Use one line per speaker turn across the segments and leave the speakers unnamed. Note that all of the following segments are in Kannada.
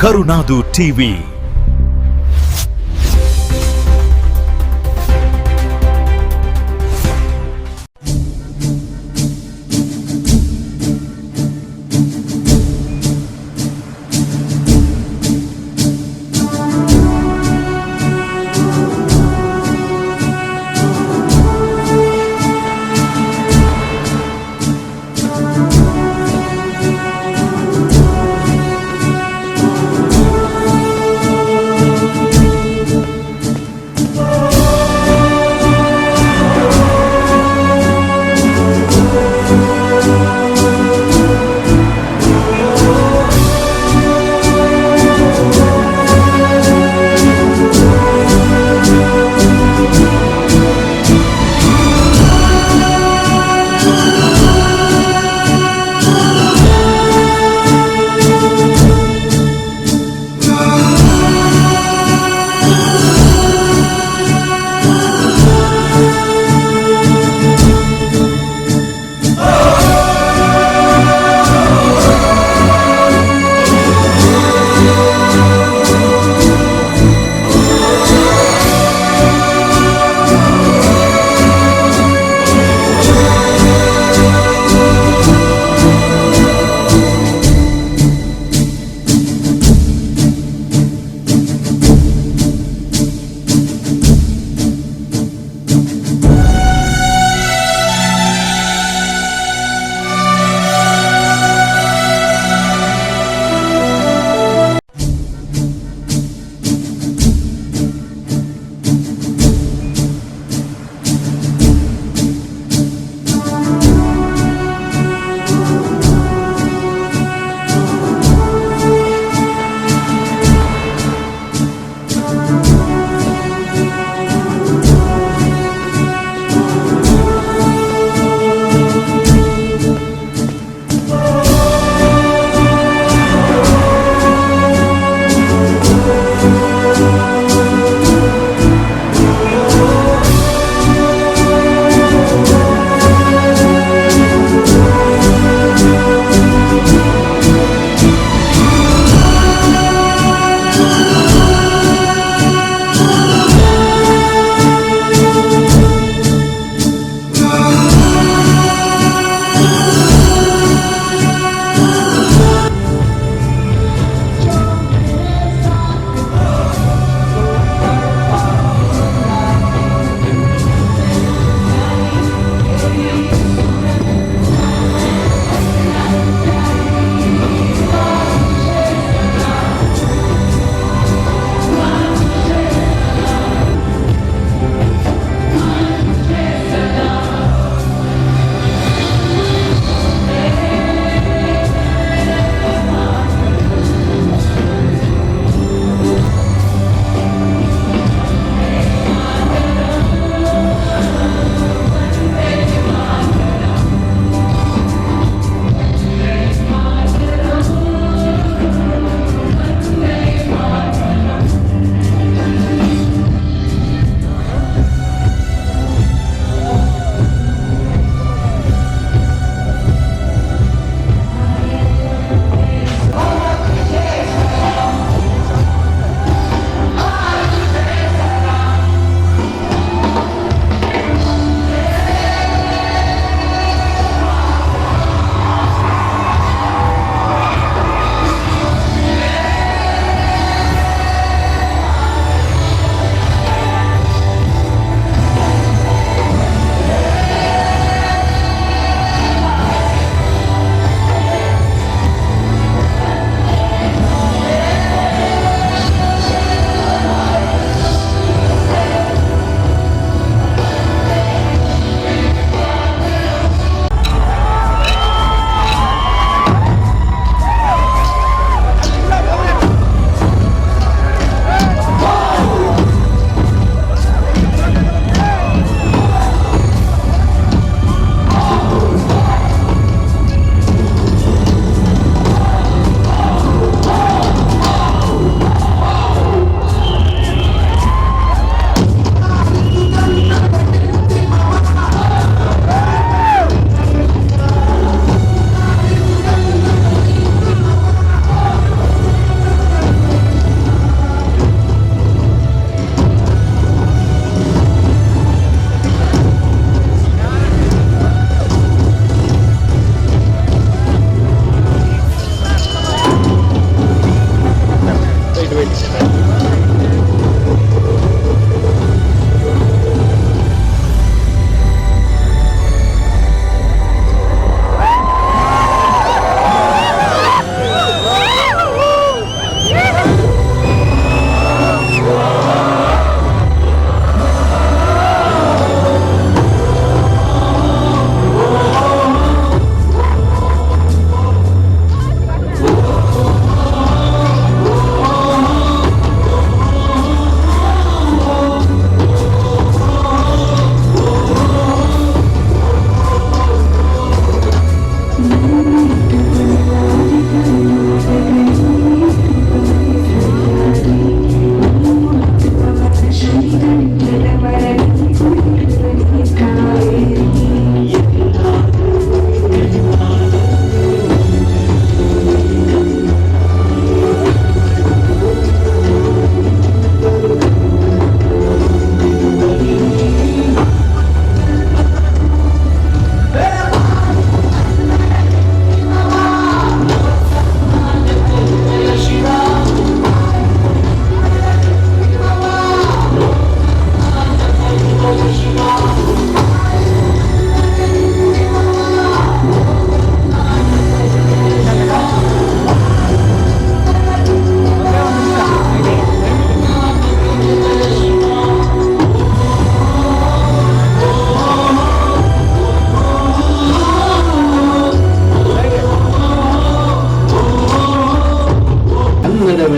ಕರುನಾಡು ಟಿವಿ.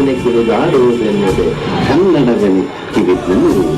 ಕನ್ನಡದನೆ ಕಿರುಗಾಡುವುದೆನ್ನದೆ ಕನ್ನಡದನೆ ಕಿವಿದ್ನುರುವುದು.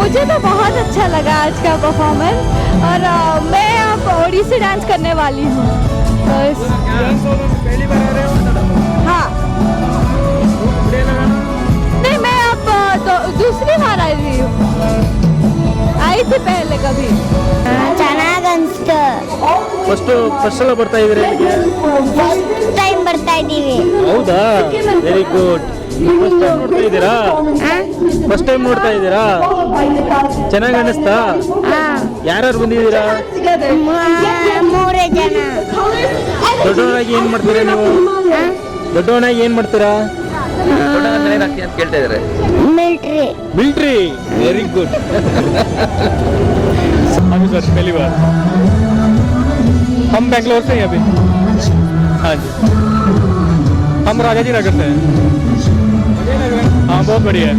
मुझे तो बहुत अच्छा लगा आज का परफॉर्मेंस और मैं अब ओडिसी डांस करने वाली हूँ।
पहली बार आ रहे हो?
हाँ नहीं, मैं अब दूसरी बार आई हूँ, आई थी पहले कभी।
ಚೆನ್ನಾಗನ್ಸ್ತು.
ಫಸ್ಟ್ ಸಲ ಬರ್ತಾ ಇದ್ದೀರಾ ಇಲ್ಲಿಗೆ?
ಫಸ್ಟ್ ಟೈಮ್ ಬರ್ತಾ ಇದ್ದೀವಿ.
ಹೌದಾ, ವೆರಿ ಗುಡ್. ಫಸ್ಟ್ ಟೈಮ್ ನೋಡ್ತಾ ಇದ್ದೀರಾ? ಫಸ್ಟ್ ಟೈಮ್ ನೋಡ್ತಾ ಇದ್ದೀರಾ? ಚೆನ್ನಾಗಿ ಅನಿಸ್ತಾ? ಯಾರ್ಯಾರು ಬಂದಿದ್ದೀರಾ?
3 ಜನ.
ದೊಡ್ಡವರಾಗಿ ಏನ್ ಮಾಡ್ತೀರಾ ನೀವು? ದೊಡ್ಡವನಾಗಿ ಏನ್ ಮಾಡ್ತೀರಾ? ಅಂತ ಕೇಳ್ತಾ ಇದಾರೆ. Military, very good. हम सर पहली बार, हम बेंगलोर से हैं अभी. हाँ जी, हम राजा जी नगर से हैं. हाँ बहुत बढ़िया है.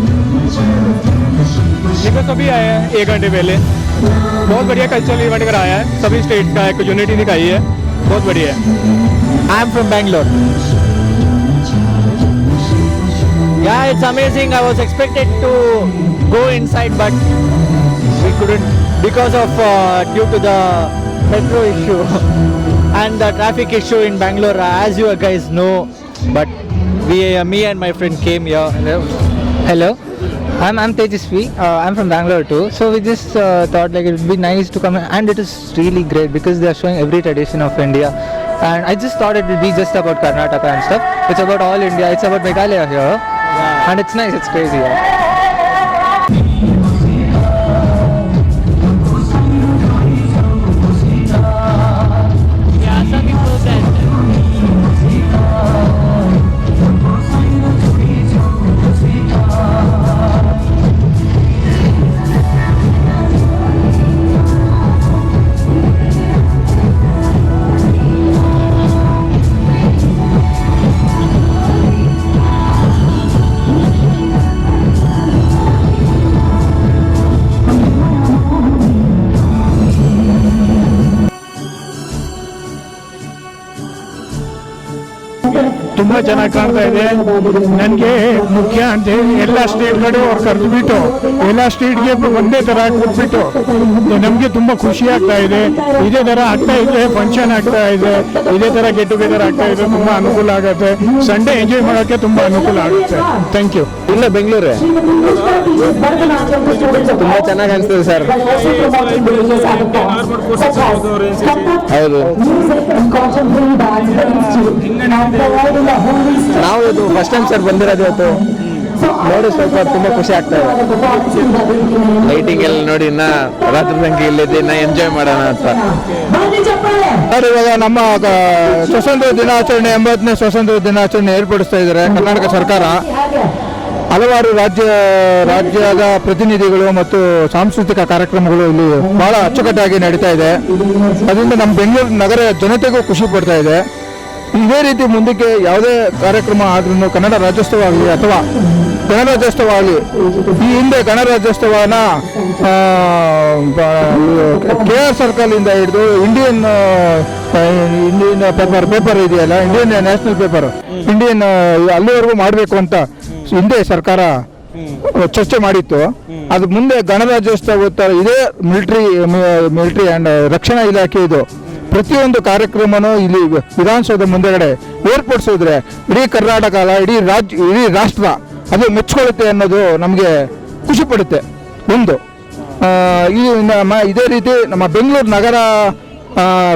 देखो सभी आए हैं 1 घंटे पहले. बहुत बढ़िया कल्चरल इवेंट कराया है. सभी स्टेट का एक यूनिटी दिखाई है. बहुत बढ़िया है. I am from Bangalore. Yeah, it's amazing. I was expected to go inside, but we couldn't because of due to the metro issue and the traffic issue in Bangalore, as you guys know. But me and my friend came here.
Hello. I'm Tejasvi. I'm from Bangalore too. So we just thought like it would be nice to come, and it is really great because they are showing every tradition of India. And I just thought it would be just about Karnataka and stuff. It's about all India. It's about Meghalaya here. And it's nice, it's crazy. Yeah.
ತುಂಬ ಚೆನ್ನಾಗಿ ಕಾಣ್ತಾ ಇದೆ. ನನಗೆ ಮುಖ್ಯ ಅಂತ ಎಲ್ಲ ಸ್ಟೇಟ್ಗಳು ಅವ್ರು ಕರೆದುಬಿಟ್ಟು ಎಲ್ಲ ಸ್ಟೇಟ್ಗೆ ಒಂದೇ ಥರ ಕೊಟ್ಬಿಟ್ಟು ನಮಗೆ ತುಂಬ ಖುಷಿ ಆಗ್ತಾ ಇದೆ. ಇದೇ ಥರ ಆಗ್ತಾ ಇದ್ರೆ ಫಂಕ್ಷನ್ ಆಗ್ತಾ ಇದೆ, ಇದೇ ಥರ ಗೆಟ್ ಟುಗೆದರ್ ಆಗ್ತಾ ಇದೆ, ತುಂಬ ಅನುಕೂಲ ಆಗುತ್ತೆ. ಸಂಡೇ ಎಂಜಾಯ್ ಮಾಡೋಕ್ಕೆ ತುಂಬ ಅನುಕೂಲ ಆಗುತ್ತೆ. Thank you.
ಇಲ್ಲ ಬೆಂಗಳೂರೇ ತುಂಬ ಚೆನ್ನಾಗಿ ಅನಿಸ್ತದೆ ಸರ್. ಹೌದು, ನಾವು ಇದು ಫಸ್ಟ್ ಟೈಮ್ ಸರ್ ಬಂದಿರೋದು ಇವತ್ತು. ನೋಡಿ ಸ್ವಲ್ಪ ತುಂಬಾ ಖುಷಿ ಆಗ್ತಾ ಇದೆ. ಲೈಟಿಂಗ್ ಎಲ್ಲ ನೋಡಿ ಇನ್ನ ರಾತ್ರಿ ಸಂಖ್ಯೆ ಇಲ್ಲಿದೆ, ಇನ್ನ ಎಂಜಾಯ್ ಮಾಡೋಣ ಅಂತ.
ಇವಾಗ ನಮ್ಮ ಸ್ವಾತಂತ್ರ್ಯ ದಿನಾಚರಣೆ 80ನೇ ಸ್ವಾತಂತ್ರ್ಯ ದಿನಾಚರಣೆ ಏರ್ಪಡಿಸ್ತಾ ಇದ್ದಾರೆ ಕರ್ನಾಟಕ ಸರ್ಕಾರ. ಹಲವಾರು ರಾಜ್ಯದ ಪ್ರತಿನಿಧಿಗಳು ಮತ್ತು ಸಾಂಸ್ಕೃತಿಕ ಕಾರ್ಯಕ್ರಮಗಳು ಇಲ್ಲಿ ಬಹಳ ಅಚ್ಚುಕಟ್ಟಾಗಿ ನಡೀತಾ ಇದೆ. ಅದರಿಂದ ನಮ್ಮ ಬೆಂಗಳೂರು ನಗರ ಜನತೆಗೂ ಖುಷಿ ಪಡ್ತಾ ಇದೆ. ಇದೇ ರೀತಿ ಮುಂದಕ್ಕೆ ಯಾವುದೇ ಕಾರ್ಯಕ್ರಮ ಆದ್ರೂ ಕನ್ನಡ ರಾಜ್ಯೋತ್ಸವ ಆಗಲಿ ಅಥವಾ ಗಣರಾಜ್ಯೋತ್ಸವ ಆಗಲಿ, ಈ ಹಿಂದೆ ಗಣರಾಜ್ಯೋತ್ಸವನ KR ಸರ್ಕಲಿಂದ ಹಿಡಿದು ಇಂಡಿಯನ್ ಪೇಪರ್ ಇದೆಯಲ್ಲ, ಇಂಡಿಯನ್ ನ್ಯಾಷನಲ್ ಪೇಪರ್, ಇಂಡಿಯನ್ ಅಲ್ಲಿವರೆಗೂ ಮಾಡಬೇಕು ಅಂತ ಹಿಂದೆ ಸರ್ಕಾರ ಚರ್ಚೆ ಮಾಡಿತ್ತು. ಅದು ಮುಂದೆ ಗಣರಾಜ್ಯೋತ್ಸವ ಇದೇ ಮಿಲಿಟರಿ ಆ್ಯಂಡ್ ರಕ್ಷಣಾ ಇಲಾಖೆ ಇದು ಪ್ರತಿಯೊಂದು ಕಾರ್ಯಕ್ರಮನೂ ಇಲ್ಲಿ ವಿಧಾನಸೌಧ ಮುಂದೆಗಡೆ ಏರ್ಪಡಿಸಿದ್ರೆ ಇಡೀ ಕರ್ನಾಟಕ ಅಲ್ಲ, ಇಡೀ ರಾಷ್ಟ್ರ ಅದು ಮೆಚ್ಚಿಕೊಳ್ಳುತ್ತೆ ಅನ್ನೋದು ನಮಗೆ ಖುಷಿ ಪಡುತ್ತೆ. ಒಂದು ಇದೇ ರೀತಿ ನಮ್ಮ ಬೆಂಗಳೂರು ನಗರ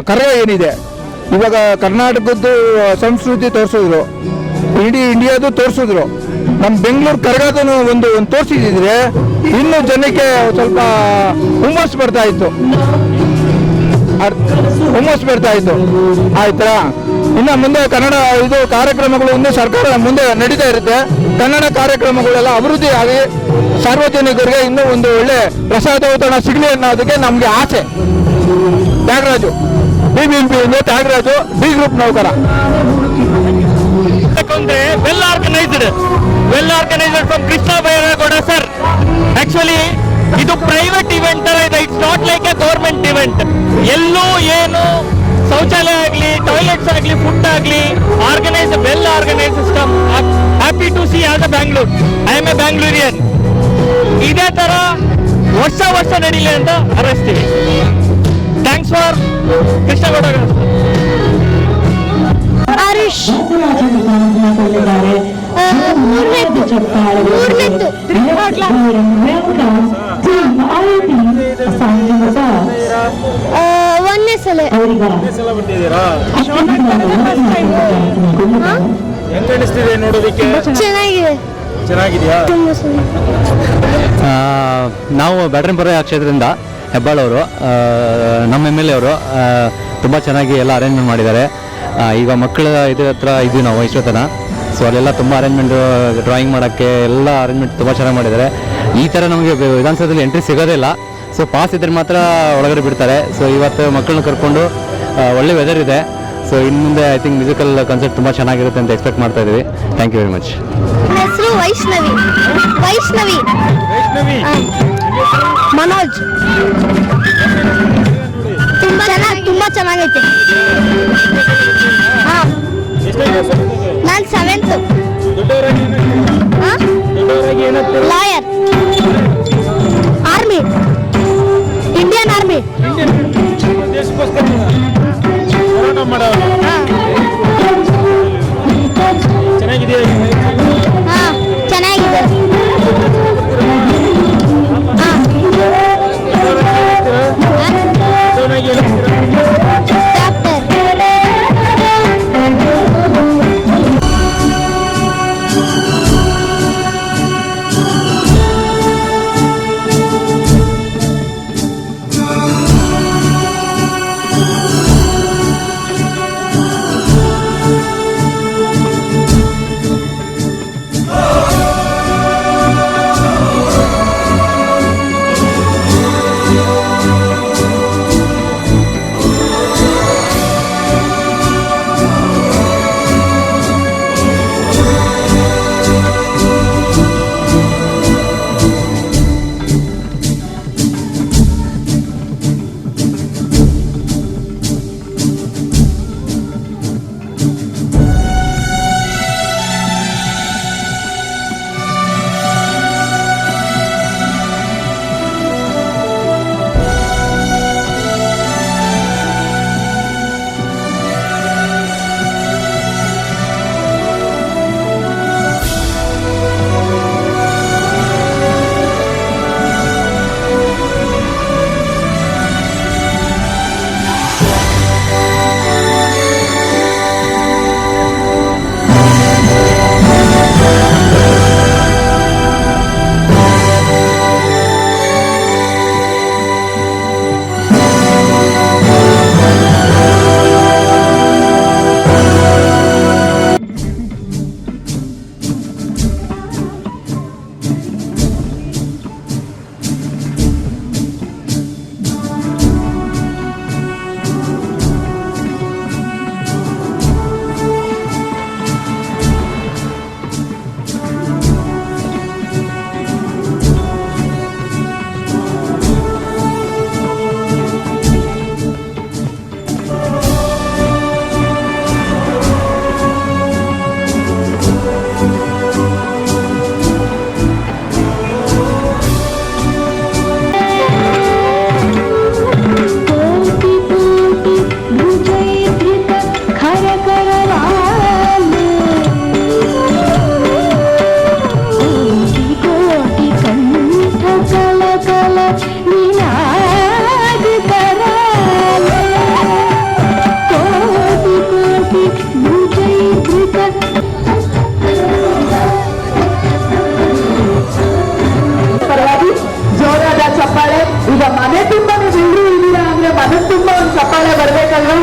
ಕರಗ ಏನಿದೆ, ಇವಾಗ ಕರ್ನಾಟಕದ್ದು ಸಂಸ್ಕೃತಿ ತೋರಿಸಿದ್ರು, ಇಡೀ ಇಂಡಿಯಾದು ತೋರಿಸಿದ್ರು. ನಮ್ಮ ಬೆಂಗಳೂರು ಕರಗದನ್ನು ಒಂದು ತೋರಿಸಿದ್ರೆ ಇನ್ನೂ ಜನಕ್ಕೆ ಸ್ವಲ್ಪ ಹುಮ್ಮಸ್ಸು ಬರ್ತಾ ಇತ್ತು. ಆಯ್ತಾ? ಇನ್ನು ಮುಂದೆ ಕನ್ನಡ ಇದು ಕಾರ್ಯಕ್ರಮಗಳು ಇನ್ನೂ ಸರ್ಕಾರ ಮುಂದೆ ನಡೀತಾ ಇರುತ್ತೆ. ಕನ್ನಡ ಕಾರ್ಯಕ್ರಮಗಳೆಲ್ಲ ಅಭಿವೃದ್ಧಿ ಆಗಿ ಸಾರ್ವಜನಿಕರಿಗೆ ಇನ್ನೂ ಒಂದು ಒಳ್ಳೆ ಪ್ರಸಾದ ಔತಣ ಸಿಗಲಿ ಅನ್ನೋದಕ್ಕೆ ನಮಗೆ ಆಸೆ. Thyagaraju, BBMP Thyagaraju, D group ನೌಕರ.
Well organised from Krishna Byregowda sir. Actually ಇದು ಪ್ರೈವೇಟ್ ಇವೆಂಟ್ ತರ ಇದೆ, it's not like a government event. ಎಲ್ಲೂ ಏನು ಶೌಚಾಲಯ ಆಗಲಿ, ಟಾಯ್ಲೆಟ್ಸ್ ಆಗಲಿ, ಫುಡ್ ಆಗಲಿ well organise system. Happy to see as a Bangalore. I am a Bangalorean. ಇದೇ ತರ ವರ್ಷ ನಡೀಲಿ ಅಂತ ಹಾರೈಸ್ತೀವಿ. Thanks for Krishnagowda.
ಹರೀಶ್ ಒಂದೇ ಸಲ.
ಹೆಂಗ್ ಅನಿಸ್ತಿದೆ ನೋಡೋದಕ್ಕೆ? ಚೆನ್ನಾಗಿದೆಯಾ? ನಾವು ಬ್ಯಾಟರಾಯನಪುರ ಕ್ಷೇತ್ರದಿಂದ ಹೆಬ್ಬಾಳವರು, ನಮ್ಮ MLA ಅವರು ತುಂಬ ಚೆನ್ನಾಗಿ ಎಲ್ಲ ಅರೇಂಜ್ಮೆಂಟ್ ಮಾಡಿದ್ದಾರೆ. ಈಗ ಮಕ್ಕಳ ಇದ್ರ ಹತ್ರ ಇದ್ದೀವಿ ನಾವು ಇಷ್ಟೊತ್ತನ. ಸೊ ಅಲ್ಲೆಲ್ಲ ತುಂಬ ಅರೇಂಜ್ಮೆಂಟು, ಡ್ರಾಯಿಂಗ್ ಮಾಡೋಕ್ಕೆ ಎಲ್ಲ ಅರೇಂಜ್ಮೆಂಟ್ ತುಂಬ ಚೆನ್ನಾಗಿ ಮಾಡಿದ್ದಾರೆ. ಈ ಥರ ನಮಗೆ ವಿಧಾನಸೌಧದಲ್ಲಿ ಎಂಟ್ರಿ ಸಿಗೋದಿಲ್ಲ. ಸೊ ಪಾಸ್ ಇದ್ದರೆ ಮಾತ್ರ ಒಳಗಡೆ ಬಿಡ್ತಾರೆ. ಸೊ ಇವತ್ತು ಮಕ್ಕಳನ್ನ ಕರ್ಕೊಂಡು ಒಳ್ಳೆ ವೆದರ್ ಇದೆ. ಸೊ ಇನ್ನು ಮುಂದೆ ಐ ಥಿಂಕ್ ಮ್ಯೂಸಿಕಲ್ ಕಾನ್ಸರ್ಟ್ ತುಂಬ ಚೆನ್ನಾಗಿರುತ್ತೆ ಅಂತ ಎಕ್ಸ್ಪೆಕ್ಟ್ ಮಾಡ್ತಾ ಇದ್ದೀವಿ. Thank you very much.
ಹೆಸರು ವೈಷ್ಣವಿ. ಮನೋಜ್. ತುಂಬಾ ಚೆನ್ನಾಗೈತೆ. ನಾನು 7th. Lawyer, army, Indian army. ಚೆನ್ನಾಗಿದೆ.
ಅಲ್ವಾ?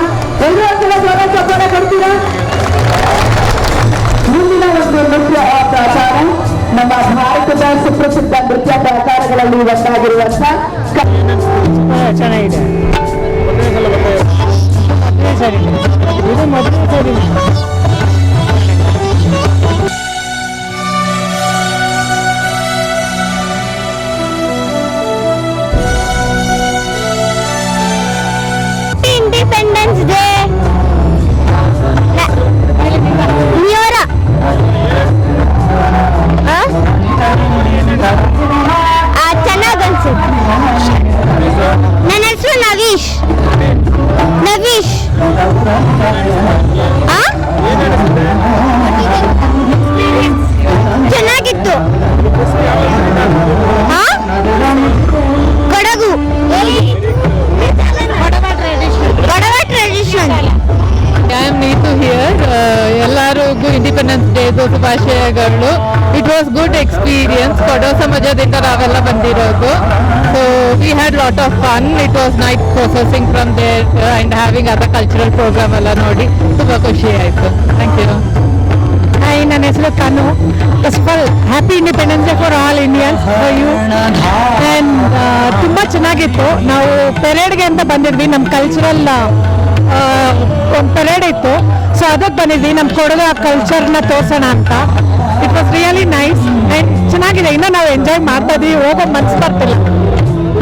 ಎಲ್ಲರೂ ಒಂದ್ಸಲ ಜೋರ ಚಪ್ಪಾಳೆ ಕೊಡ್ತೀರಾ? ಮುಂದಿನ ಒಂದು ನೃತ್ಯ ಪ್ರಕಾರ ನಮ್ಮ ಭಾರತದ ಸುಪ್ರಸಿದ್ಧ ನೃತ್ಯ ಪ್ರಕಾರಗಳಲ್ಲಿ ಒಂದಾಗಿರುವಂತ
ಚೆನ್ನಾಗಿದೆ. ಇದು ಮೊದಲನೇ ಸರಿ.
ಇಂಡಿಪೆಂಡೆನ್ಸ್ ಡೇ ಚೆನ್ನಾಗಿ ಅನ್ಸುತ್ತೆ. ನನ್ನ ಹೆಸರು ನವೀಶ್. ಚೆನ್ನಾಗಿತ್ತು. Kodagu Kodava tradition.
I am Neetu here. ಎಲ್ಲರಿಗೂ ಇಂಡಿಪೆಂಡೆನ್ಸ್ ಡೇ ಶುಭಾಶಯಗಳು. It was good experience. Kodava ಸಮಾಜದಿಂದ ನಾವೆಲ್ಲ ಬಂದಿರೋದು. So we had lot of fun. It was night processing from there and having other cultural program ಎಲ್ಲ ನೋಡಿ ತುಂಬ ಖುಷಿ ಆಯಿತು. Thank you.
ಹಾಯ್, ನನ್ನ ಹೆಸರು Kanu. First of all happy Independence Day for all Indians for you. And ತುಂಬ ಚೆನ್ನಾಗಿತ್ತು. ನಾವು ಪೆರೇಡ್ಗೆ ಅಂತ ಬಂದಿದ್ವಿ. ನಮ್ಮ ಕಲ್ಚರಲ್ ಒಂದು ಪೆರೇಡ್ ಇತ್ತು. ಸೊ ಅದಕ್ಕೆ ಬಂದಿದ್ವಿ, ನಮ್ಮ ಕೊಡಗು ಕಲ್ಚರ್ನ ತೋರಿಸೋಣ ಅಂತ. It was really nice and ಚೆನ್ನಾಗಿದೆ. ಇನ್ನೂ ನಾವು ಎಂಜಾಯ್ ಮಾಡ್ತಾ ಇದೀವಿ. ಹೋಗೋ ಮನ್ಸು ಬರ್ತಿಲ್ಲ.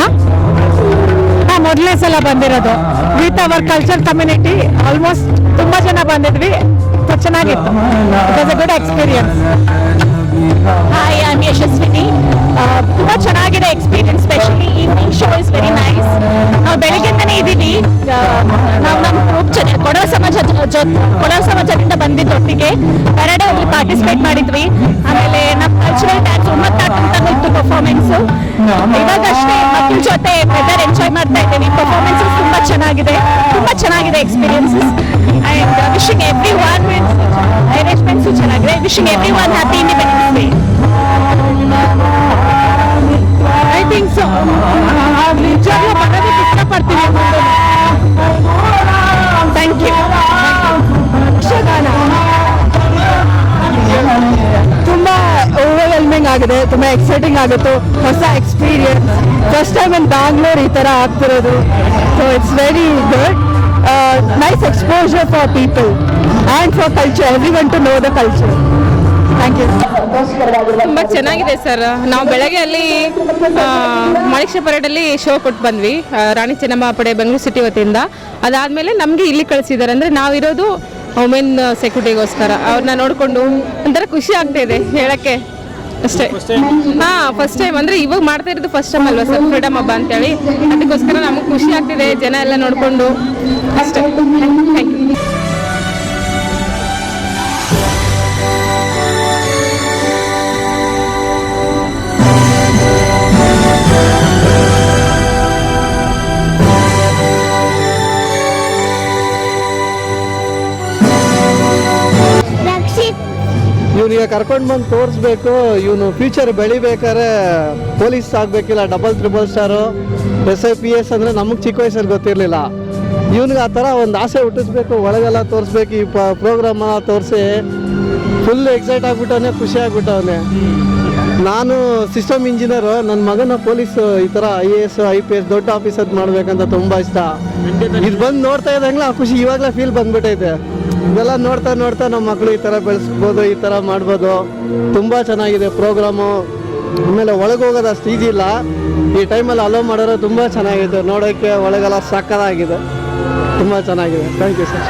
ಹಾಂ, ಮೊದಲನೇ ಸಲ ಬಂದಿರೋದು with our culture community. Almost ತುಂಬ ಜನ ಬಂದಿದ್ವಿ. ಚೆನ್ನಾಗಿತ್ತು. It was a good experience.
Hi, I am Yashaswini. ತುಂಬ ಚೆನ್ನಾಗಿದೆ experience. Specially evening show is very nice. ನಾವು ಬೆಳಗ್ಗೆಯಿಂದನೇ ಇದ್ದೀವಿ. ನಾವು ನಮ್ಮ ಗ್ರೂಪ್ ಕೊಡವ ಸಮಾಜದಿಂದ ಬಂದಿದ್ದೊಟ್ಟಿಗೆ ಪೆರೇಡಲ್ಲಿ ಪಾರ್ಟಿಸಿಪೇಟ್ ಮಾಡಿದ್ವಿ. ಆಮೇಲೆ ನಮ್ಮ ಕಲ್ಚರಲ್ ಡ್ಯಾನ್ಸ್ ಉಮ್ಮತ್ತಾಟ ಅಂತ ಇತ್ತು ಪರ್ಫಾರ್ಮೆನ್ಸು. ಇವಾಗಷ್ಟೇ ಮಕ್ಕಳ ಜೊತೆ ವೆದರ್ ಎಂಜಾಯ್ ಮಾಡ್ತಾ ಇದ್ದೀವಿ. ಪರ್ಫಾರ್ಮೆನ್ಸಸ್ ತುಂಬ ಚೆನ್ನಾಗಿದೆ experiences. And wishing everyone arrangements ಚೆನ್ನಾಗಿದೆ. Wishing everyone happy Independence Day.
I think so. ನಿಜವಾಗ್ಲೂ ಬರೋದಕ್ಕೆ ಇಷ್ಟಪಡ್ತೀವಿ. Thank you. ತುಂಬ ಓವರ್ವೆಲ್ಮಿಂಗ್ ಆಗಿದೆ. ತುಂಬ ಎಕ್ಸೈಟಿಂಗ್ ಆಗಿತ್ತು. ಹೊಸ experience. First time in Bangalore ಈ ಥರ ಆಗ್ತಿರೋದು. So it's very good. Nice exposure for people and for culture. Everyone to know the culture. Thank you.
ತುಂಬ ಚೆನ್ನಾಗಿದೆ ಸರ್. ನಾವು ಬೆಳಗ್ಗೆ ಅಲ್ಲಿ ಮಾಣಿಕ್ಯ ಪರೇಡಲ್ಲಿ ಶೋ ಕೊಟ್ಟು ಬಂದ್ವಿ. ರಾಣಿ ಚೆನ್ನಮ್ಮ ಪಡೆ ಬೆಂಗಳೂರು ಸಿಟಿ ವತಿಯಿಂದ. ಅದಾದಮೇಲೆ ನಮಗೆ ಇಲ್ಲಿ ಕಳಿಸಿದ್ದಾರೆ. ಅಂದರೆ ನಾವಿರೋದು ವುಮೆನ್ ಸೆಕ್ಯೂರಿಟಿಗೋಸ್ಕರ. ಅವ್ರನ್ನ ನೋಡಿಕೊಂಡು ಒಂಥರ ಖುಷಿ ಆಗ್ತಾ ಇದೆ ಹೇಳೋಕ್ಕೆ ಅಷ್ಟೇ. ಹಾಂ, ಫಸ್ಟ್ ಟೈಮ್ ಅಂದರೆ ಇವಾಗ ಮಾಡ್ತಾ ಇರೋದು ಫಸ್ಟ್ ಟೈಮ್ ಅಲ್ವಾ ಸರ್ ಫ್ರೀಡಮ್ ಹಬ್ಬ ಅಂತೇಳಿ. ಅದಕ್ಕೋಸ್ಕರ ನಮಗೆ ಖುಷಿ ಆಗ್ತಿದೆ ಜನ ಎಲ್ಲ ನೋಡಿಕೊಂಡು ಅಷ್ಟೇ. Thank you.
ಇವನಿಗೆ ಕರ್ಕೊಂಡು ಬಂದು ತೋರಿಸ್ಬೇಕು. ಇವನು ಫ್ಯೂಚರ್ ಬೆಳಿಬೇಕಾದ್ರೆ ಪೊಲೀಸ್ ಆಗಬೇಕಿಲ್ಲ, ಡಬಲ್ ತ್ರಿಬಲ್ ಸ್ಟಾರು, SIPS ಅಂದರೆ ನಮಗೆ ಚಿಕ್ಕ ವಯಸ್ಸಲ್ಲಿ ಗೊತ್ತಿರಲಿಲ್ಲ. ಇವನಿಗೆ ಆ ಥರ ಒಂದು ಆಸೆ ಹುಟ್ಟಿಸ್ಬೇಕು, ಒಳಗೆಲ್ಲ ತೋರಿಸ್ಬೇಕು. ಈ ಪ್ರೋಗ್ರಾಮನ್ನ ತೋರಿಸಿ ಫುಲ್ ಎಕ್ಸೈಟ್ ಆಗಿಬಿಟ್ಟವನೇ, ಖುಷಿ ಆಗಿಬಿಟ್ಟವನೇ. ನಾನು ಸಿಸ್ಟಮ್ ಇಂಜಿನಿಯರು. ನನ್ನ ಮಗನ ಪೊಲೀಸ್ ಈ ಥರ IAS IPS ದೊಡ್ಡ ಆಫೀಸರ್ ಮಾಡಬೇಕಂತ ತುಂಬ ಇಷ್ಟ. ಇದು ಬಂದು ನೋಡ್ತಾ ಇದ್ದಂಗೆ ಆ ಖುಷಿ ಇವಾಗಲೇ ಫೀಲ್ ಬಂದ್ಬಿಟ್ಟೈತೆ. ಇದೆಲ್ಲ ನೋಡ್ತಾ ನೋಡ್ತಾ ನಮ್ಮ ಮಕ್ಕಳು ಈ ಥರ ಬೆಳೆಸ್ಬೋದು, ಈ ಥರ ಮಾಡ್ಬೋದು. ತುಂಬ ಚೆನ್ನಾಗಿದೆ ಪ್ರೋಗ್ರಾಮು. ಆಮೇಲೆ ಒಳಗೆ ಹೋಗೋದು ಅಷ್ಟು ಈಜಿ ಇಲ್ಲ. ಈ ಟೈಮಲ್ಲಿ ಅಲೋ ಮಾಡೋರು ತುಂಬ ಚೆನ್ನಾಗಿದೆ ನೋಡೋಕ್ಕೆ. ಒಳಗೆಲ್ಲ ಸಕ್ಕತ್ತಾಗಿದೆ, ತುಂಬ ಚೆನ್ನಾಗಿದೆ. Thank you sir.